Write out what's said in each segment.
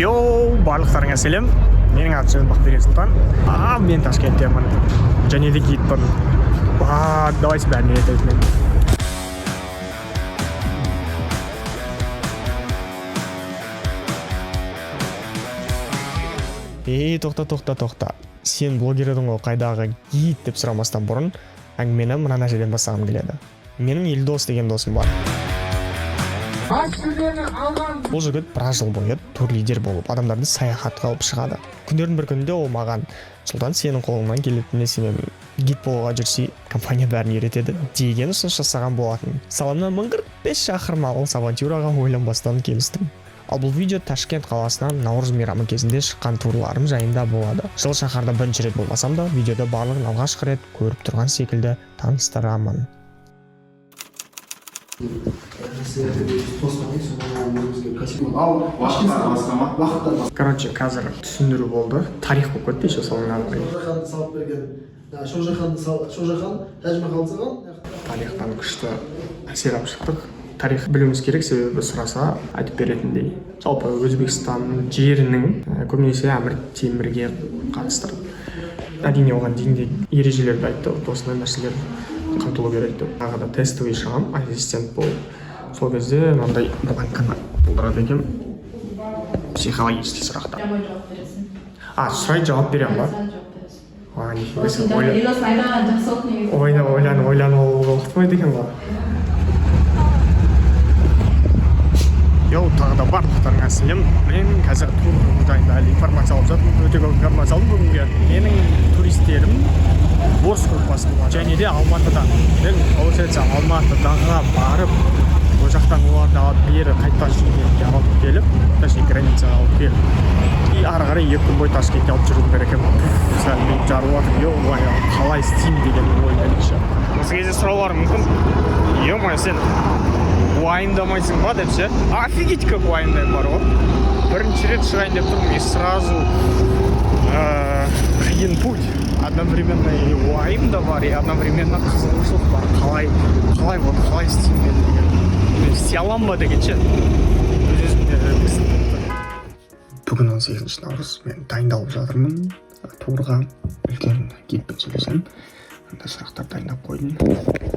Йоу, барлықтарыңа сәлем. Менің аты жөнім Бақберген Сұлтан. Мен Ташкенттемін. Және де гидпін. Давайте бәріне ететін. Тоқта. Сен блогер едің ғой, қайдағы гид деп сұрамастан бұрын әңгімені мына нәрседен бастағым келеді. Менің Елдос деген досым бар. Бұл жігіт біраз жыл бойы турлидер болып адамдарды саяхатқа алып шығады. Күндердің бір күнінде ол маған: Сұлтан, сенің қолыңнан келетініне сенемін, гид болуға жүрсе компания бәрін үйретеді деген ұсыныс жасаған болатын. Саламнан 45 шақырым алыс авантюраға ойланбастан келістім. Ал бұл видео Ташкент қаласынан Наурыз мейрамы кезінде шыққан турларым жайында болады. Жыл шаһарда бірінші рет болмасам да, видеода барлығын алғашқы рет көріп тұрған секілді таныстырамын. Короче, қазір түсіндіру болды. Тарих болып кетті еще соңынан. Тарихтан күшті әсер алып шықтық. Тарих білуіміз керек, себебі сұраса айтып беретіндей. Жалпы Өзбекстан жерінің көбінесе Әмір Темірге қатысты. Әрине оған дейін де ережелерді айтты, осындай нәрселер қамтылу керек деп. Тағы да тестовый шығам, ассистент болып. Сол кезде мынандай бланканы толтырады екен. Психологический сұрақтар. Сұрай жауап беремін ба? Ойланып оқытпайды екен ба? Йоу, тағы да барлықтарыңа сәлем. Мен қазір тур жайында информация алып жатырмын. Өте көп информация алдым бүгінге. Менің туристерім орыс группасы болған. Және де Алматыдан. Мен Алматыдағы барып, ол жақтан оларды алып бері қайтпас жерге алып келіп, точнее границаға алып келіп. И ары қарай 2 күн бойы Ташкентке алып жүруім керек екен. Сәл мен жарылып жатырмын. Қалай істеймін деген оймен ше. Осы кезде сұраулар мүмкін. Ё-моё, сен уайымдамайсың ба деп ше. Офигеть как уайымдаймын бар ғой. Бірінші рет шығайын деп тұрмын, и сразу қиын путь. Одновременно и уайым да бар, и одновременно қызығушылық бар. Қалай істеймін деген. Істей аламын ба деген ше. Бүгін 18 наурыз, мен дайындалып жатырмын турға. Үлкен гидпен сөйлесем. Сұрақтар дайындап қойдым.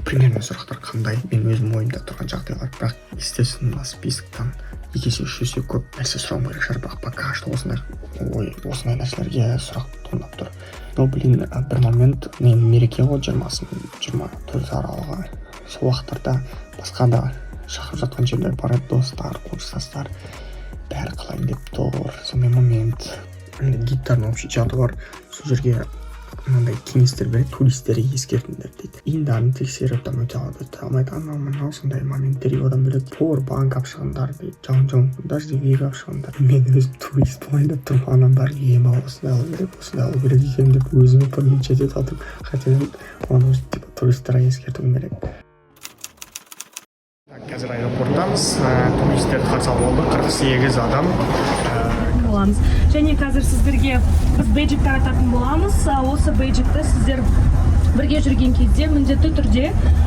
Примерно сұрақтар қандай? Мен өзім ойымда тұрған жағдайлар, бірақ естественно списоктан 2-3 есе көп нәрсе сұрауым керек шығар, бірақ пока что осындай нәрселерге сұрақ туындап тұр. Но бір момент мен мереке ғой 20-24 аралығы. Сол уақыттарда басқа да шақырып жатқан жерлер бар, достар, курстастар, бәрі қалайын деп тұр. Сондай момент гидтардың общий чаты бар. Сол жерге мынандай кеңестер береді, туристерге ескертіңдер дейді. Индарын тексеріп, өте алмайды, анау сондай моменттер. Одан бөлек банк алып шығындар дейді, жауын дождевик алып шығындар. Мен өзім турист болайын деп тұрмын, анам бар ем осындай алу керек екен деп өзіме подмечать етіп жатырмын. Хотя оны туристерге ескертуім керек. Қазір аэропорттамыз, туристерді қарсы алып алды, 48 адам. Боламыз. Және қазір сіздерге біз бейджик тарататын боламыз. Осы бейджикті сіздер бірге жүрген кезде міндетті түрде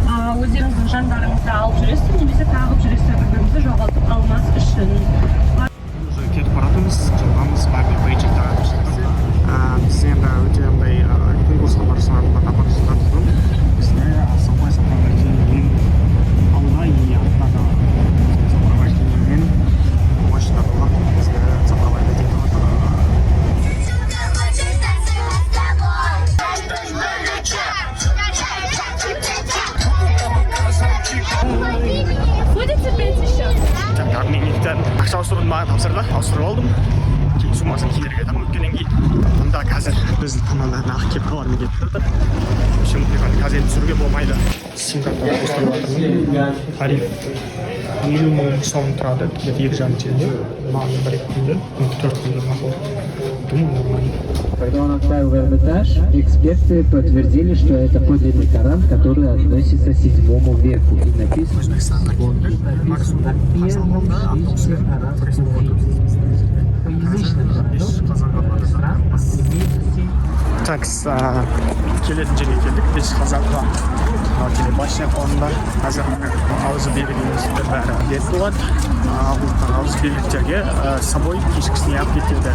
өздеріңіздің жандарыңызды алып жүресіз, немесе тағып жүресіз, бір-біріңізді жоғалтып алмас үшін. Кетіп баратырмыз, жылдамыз, бәріне бейджик таратып шықтық. Біз енді өте ондай конкурсқа барысынан тапқанымыздан тұрдым. Бізде сопровождениемен алда и артта сопровождениемен машиналар бізді сопровождать етіп жатыр. Будете петь еще? Мемлекеттен ақша ауыстыруды маған тапсырды, ауыстырып алдым. Кейін суммасын кейдерге айтамын, өткеннен кейін. Мұнда қазір біздің каналдарына ақ кепкалармен кетіп тұрды. Қазір енді түсіруге болмайды. Сим-картаны қосып жатырмын. Тариф 50 мың сом тұрады, 2,5 теңге. Маған бір күнде, 4 күнде мақұл. Думаю, нормально. Когда он отправил в Эрмитаж, эксперты подтвердили, что это подлинный Коран, который относится к 7 веку. И написано, что он написан на первом шлифе арабского языка. Язычный Коран стран Так, келетін жерге келдік. Біз қазаққа телебашня фонында қазір ауызы белгілерімізді бәрі бет болады. Ал ауызы белгілерге с собой кешкісіне алып кетеді.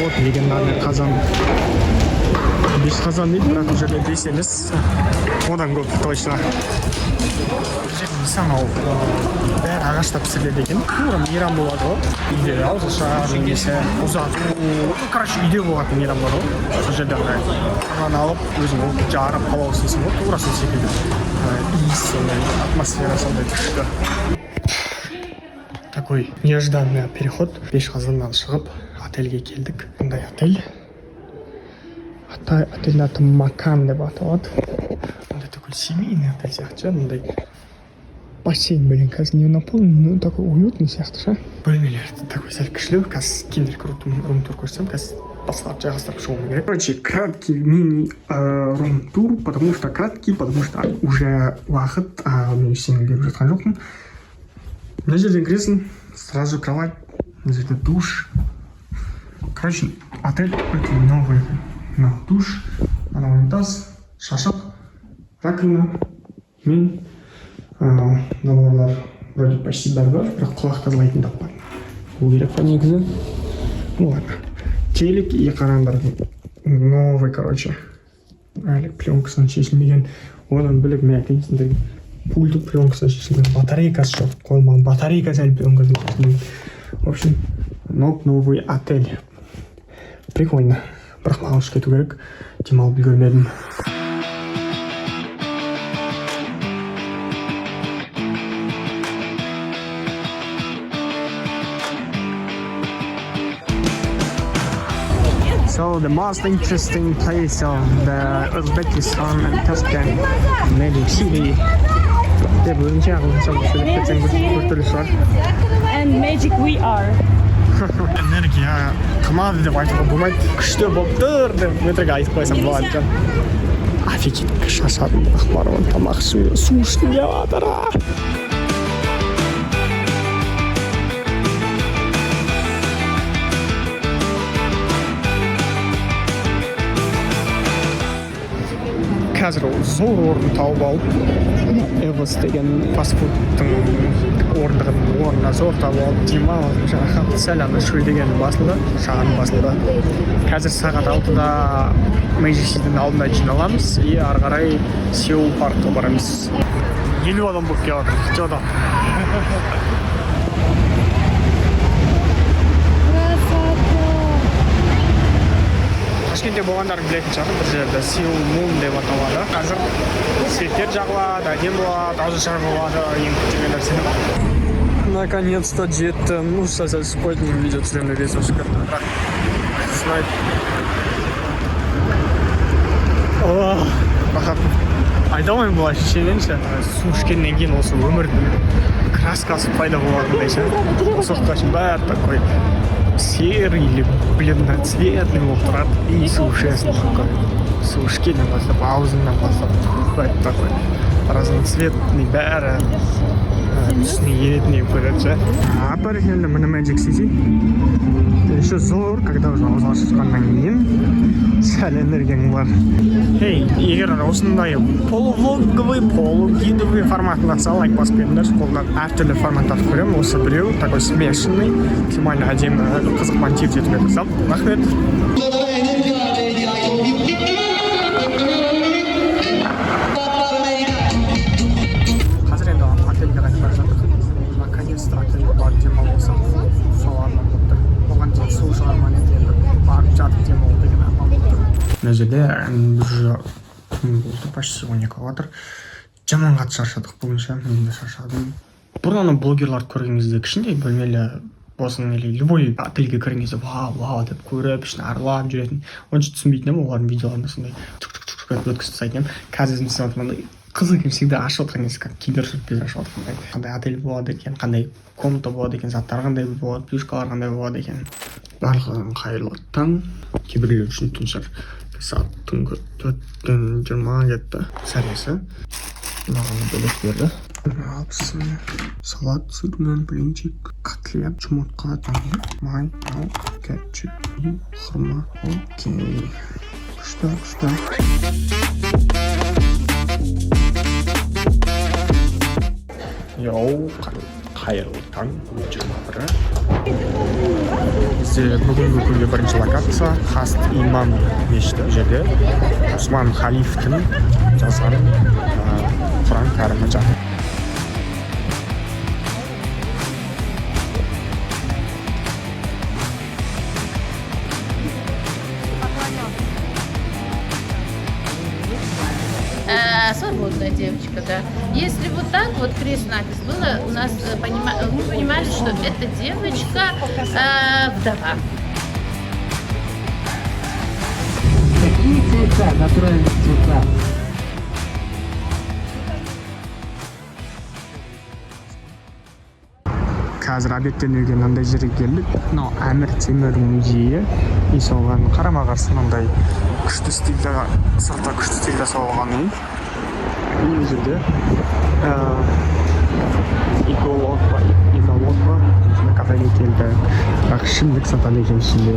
Вот легендарный қазан. Бес қазан дейді, бірақ бұл жерде бес емес. Одан көп точно. Нысанау бәрі ағашта пісіріледі екен. Тура мейрам болады ғой. Үйде ауызша немесе ұзақ. Короче, үйде болатын мейрам бар ғой. Сол жерде ағаны алып, өзің жарып палау істейсің ғой. Тура сол секілді. Иіс сондай, атмосфера сондай күшті. Такой нежданный переход. Бешқазаннан шығып, отельге келдік. Бұндай отель. Отельдің аты Макан деп аталады. Бұндай такой семейный отель сияқты. Бұндай бассейн, блин, қазір не наполнен, но такой уютный сияқты, ша. Бөлмелер такой сәл кішілеу, қазір киндер рум-тур көрсем, қазір басқалап жайғастырып шығуым керек. Короче, краткий мини-рум-тур, потому что уже уақыт мен ештеңе беріп жатқан жоқпын. Мына жерден кіресің, сразу кровать, мына жерде душ. Короче, отель өте новый. Душ, унитаз, шашық, раковина, мен наборлар вроде почти бәрі бар, бірақ құлақ тазалайтын таппадым. Бұл керек па негізі? Ну ладно. Телек и қараңдар. Новый, короче. Әлі пленкасынан шешілмеген. Одан бөлек мен айтайын сендерге. Пульті пленкасынан шешілмеген. Батарейкасы жоқ. Қоймаған. Батарейкасы әлі пленкасынан шешілмеген. В общем, новый отель. Прикольно. Бірақ маған ұшып кету керек. Демалып үлгермедім. So the most interesting place of the Uzbekistan and Tashkent, Magic City. Деп өзінше ағылшынша сөйлеп кетсең біртүрлі шығар. And magic we are. Энергия қымады деп айтуға болмайды. Күшті болып тұр деп өтірік айтып қойсам болады. Офигеть, шашадым ақпарым, тамақ ішуге, су ішкім келіп жатыр. Қазір зор орын тауып алып, Эвос деген фастфудтың орнына зор тауып алып, демалып, жаңағы сәлем шөл деген басылды, шағын басылды. Қазір сағат 6-да Magic City'дің алдында жиналамыз, и ары қарай Сеул паркқа барамыз. 50 адам болып келіп жатыр, жода. Ташкентте болғандарын білетін шығар, бір жерде Сеул Мун деп аталады. Қазір светтер жағылады, әдем болады, ауызашар болады, ең күткен нәрсе. Наконец-то жеттім. Ну, сейчас я спойдем видео түсіремін вес осы көрді. Снайп. Бақат, айта алмайым бұл ощущениен ше. Су ішкеннен кейін осы өмірдің краскасы пайда болатындай ше. Осы уақытқа шейін бәрі такой серый или бледноцветный болып тұрады. И су ішесің такой. Су ішкеннен бастап, аузыңнан бастап. Такой разноцветный бәрі. Түсіне еретінен көреді ше. Апарихелі мына Magic City. Еще зор, когда уже ауызға шыққаннан кейін сәл энергияң бар. Эй, егер осындай полувлоговый, полугидовый форматында лайк басып беріңдер. Қолдан әртүрлі форматтарды көремін. Осы біреу такой смешанный, максимально әдемі, қызық монтировать етуге тырысам. Рахмет. Қазір енді отельге қайтып бара жатыр. Наконец-то отельге барып демалсам, соларынан болды. Оған дейін су шығарман екен, барып жатып демалу деген амал болды. Мына жерде уже болды, почти 12 километр. Жаман қатты шаршадық бүгінше, мен де шаршадым. Бұрын блогерларды көрген кезде кішкентай бөлмелі болсын или любой отельге кірген кезде вау деп көріп, ішіне аралап жүретін. Онша түсінбейтін едім, олардың видеоларында сондай өткізіп тастайтын едім. Қазір мысалы қызық екен, всегда ашып отқан кезде, как киндер-сюрприз ашып отқандай. Қандай отель болады екен, қандай комната болады екен, заттар қандай болады, плюшкалар қандай болады екен. Барлығын қайырлы таң. Кейбіреулер үшін түн шығар. Сағат түнгі 4:20 кетті. Сәресі. Маған бөлек берді. Алпысын. Салат, сүрмен, блинчик, котлет. хлеб, жұмыртқа, май, мал, кетчуп, хурма. Окей. Күшті. Йоу, қайырлы таң, 21-і. Бізде бүгінгі күнге бірінші локация Хаст имам мешіті жерде Усман халифтің жазған Құран кәрімі жатыр. Свободная девочка, да. Если вот так вот крест-накрест было, у нас мы понимали, что эта девочка вдова. Какие цвета, натуральные цвета? Қазір обедтен үйге мынандай жерге келдік. Мынау Әмір Темір музейі. И соған қарама-қарсы мынандай күшті стильде, сыртта күшті стильде салған үй. И жерде эколог ба, кафеге келді. Бірақ ішімдік сатады екен ішінде.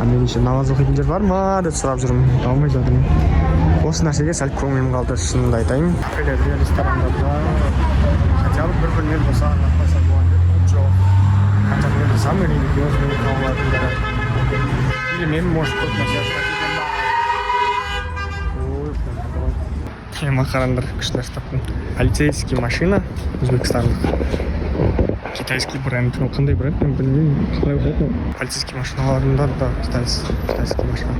Мен еще намаз оқитын жер бар ма деп сұрап жүрмін. Алмай жатырмын. Осы нәрсеге сәл көңілім қалды, шынымды айтайын. Кафелерде, ресторандарда хотя бы бір бөлме болса, анықтаса болады. Жоқ. Хотя бы самый религиозный қалалардың бірі. Или мен, может, көп нәрсе Кема қараңдар, күшті нәрсе таптым. Полицейский машина, өзбекстандық. Китайский бренд. Қандай бренд, мен білмеймін. Қалай оқиды? Полицейский машиналарында да қытайский машина.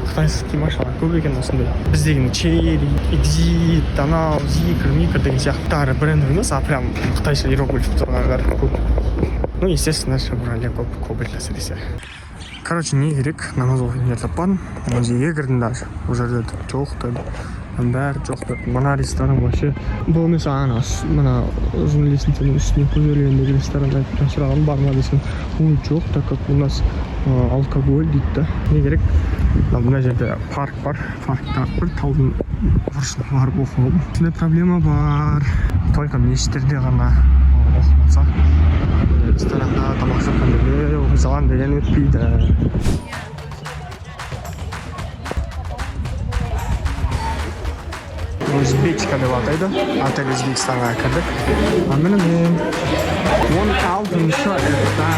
Қытайский машина көп екен осындай. Біздегі Черри, Экзит, анау, Зикр, Микр деген сияқты бренд емес, а прям қытайша иероглиф тұрғандар көп. Ну, естественно, шабрали көп әсіресе. Короче, не керек, намаз оқитын жер таппадым. Музейге кірдім даже. Ол жерде жоқ деді. Бәрі жоқ деді. Мына ресторан вообще. Бұл емес мына ұзын лестницаның үстіне көтерілгендегі ресторанды айтып сұрағым бар ма десем. Ой, жоқ, так как у нас алкоголь дейді да. Не керек? Мына жерде парк бар. Паркта бір таудың бұрышына барып оқып. Сондай проблема бар. Только мешіттерде ғана оқымаса. Ресторанда тамақ ішкен жерде оқи салам деген өтпейді. Өзбекска деп атайды. Отель Өзбекстанға кірдік. Міне мен 16-шы этажда.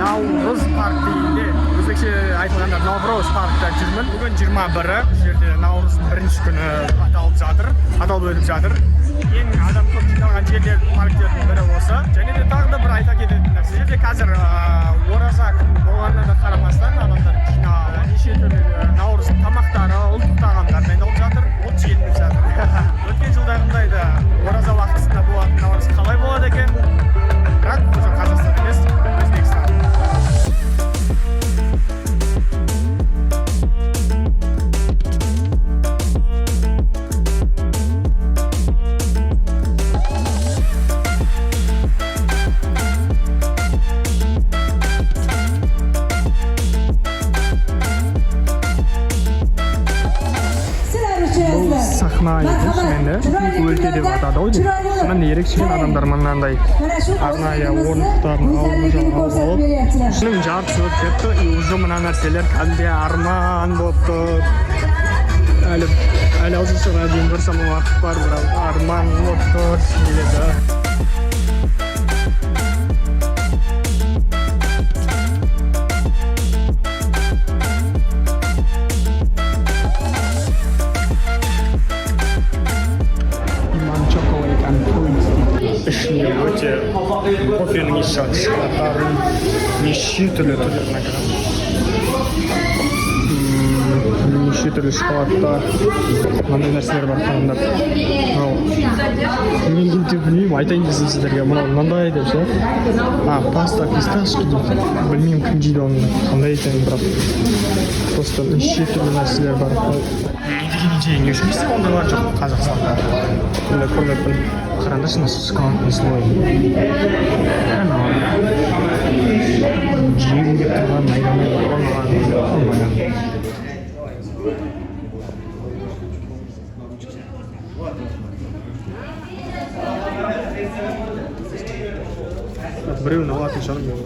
Наурыз парк дейінде, өзбекше айтылғанда Навроз паркта жүрмін. Бүгін 21-і, жерде Наурыздың бірінші күні аталып өтіп жатыр. Ең адам көп жиналған жерлер парктердің бірі осы. Және де тағы да бір айта кететін нәрсе, жерде қазір ораза күн болғанына да қарамастан адамдар жиналады. Неше түрлі Наурыздың тамақтары, ұлттық тағамдар дайындалып жатыр, от желініп жатыр. Өткен жылдағындай да ораза уақытысында болатын Наурыз қалай болады екен? Бірақ бұл Қазақстан емес, Өзбекстан. Сахна мені өлке деп атады ау деймін. Міне ерекшелен адамдар мынандай арнайы орындықтарын алып шының жартысы өтіп кетті. И уже мына нәрселер кәдімгі арман болып тұр. Әлі ауызшыға дейін бір сама уақыт бар, бірақ арман болып тұр. Ішіне өте кофенің иісі шығады. Шоколадтарын неше түрлі неше түрлі шоколадта мынандай нәрселер бар таңдап. Мынау мен деп білмеймін, айтайын десем сіздерге, мынау мынандай деп ше. Паста фисташки дейді. Білмеймін кім жейді оны, қандай екенін, бірақ просто неше түрлі нәрселер бар. Неге жұмысы ондайлар жоқ Қазақстанда. Бұнда көрмеппін. Қараңдаршы, шоколадный слой. Жегім келіп тұрған майдамай болмаған. Біреуін алатын шығармын.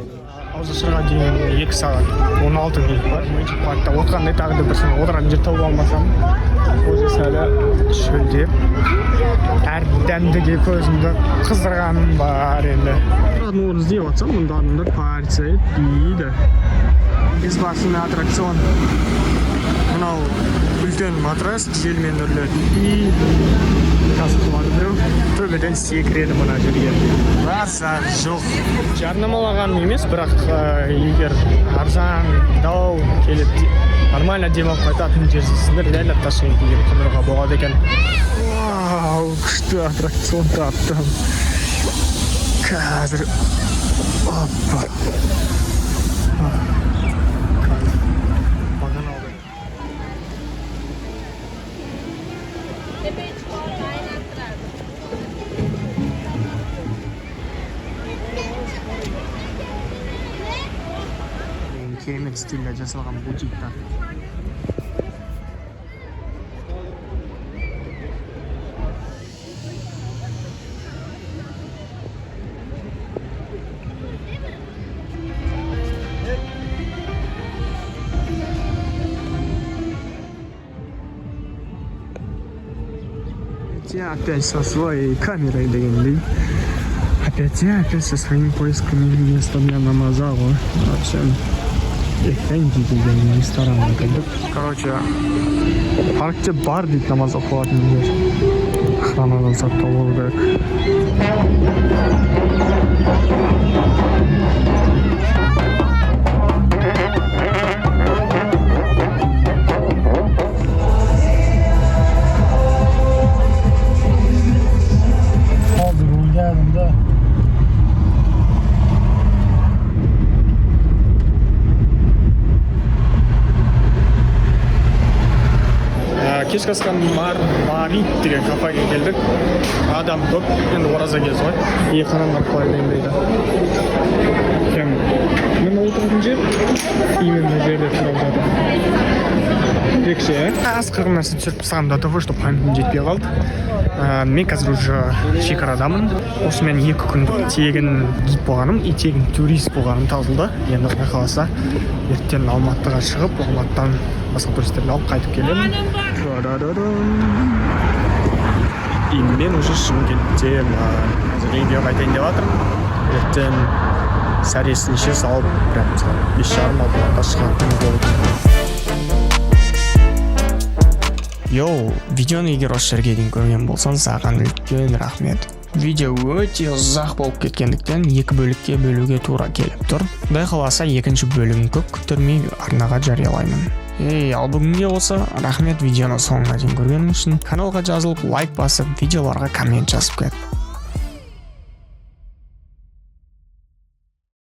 Ауызашарға дейін 2 сағат 16 минут бар. Паркта отқандай тағы да бір отыратын жер тауып алмасам, өзі сәлі шөлдеп, дәмдіге көзімді қыздырғаным бар енді. Орын іздеп жатсам, мұнда адамдар полиция дейді. Бесплатный аттракцион. Мынау үлкен матрас желмен үрлетін и қасықлады біреу төбеден секіреді мына жерге. Барса жоқ. Жарнамалаған емес, бірақ егер арзан, дау келіп нормально демалып қайтатын жерсіздер, реально Ташкентке келіп қыдыруға болады екен. Вау, күшті аттракцион таптым. Қазір опа. Керемет стильде жасалған бутиктар. Опять со своей камерой дегендей. Опять со своими поисками места для намазала. Вообще. Ресторанға келдік. Короче, паркте бар дейді намаз оқылатын жер. Охранадан сақтау болу керек. Кешкі асқан Марит деген кафеге келдік. Адам көп, енді ораза кез ғой. Қанамдар қойдайын дейді. Мен отыратын жер, именно жерде тұрып жатыр. Ерекше, аз қырғын нәрсе түсіріп тастағанмын до того, что памятім жетпей қалды. Мен қазір уже шекарадамын. Осымен 2 күндік тегін гид болғаным и тегін турист болғаным табылды. Енді құдай қаласа ертең Алматыға шығып, Алматыдан басқа туристерді алып қайтып келемін. И мен уже Шымкенттен үйге қайтайын деп жатырмын. Ертең сәресінше салып, прям 5:30-6:00 шығатын болды. Йоу, видеоны егер осы жерге дейін көрген болсаң, саған үлкен рахмет. Видео өте ұзақ болып кеткендіктен 2 бөлікке бөлуге тура келіп тұр. Құдай қаласа 2-ші бөлігін көп күттірмей арнаға жариялаймын. Ал бүгінге осы, рахмет видеоны соңына дейін көргенің үшін. Каналға жазылып, лайк басып, видеоларға коммент жазып кет.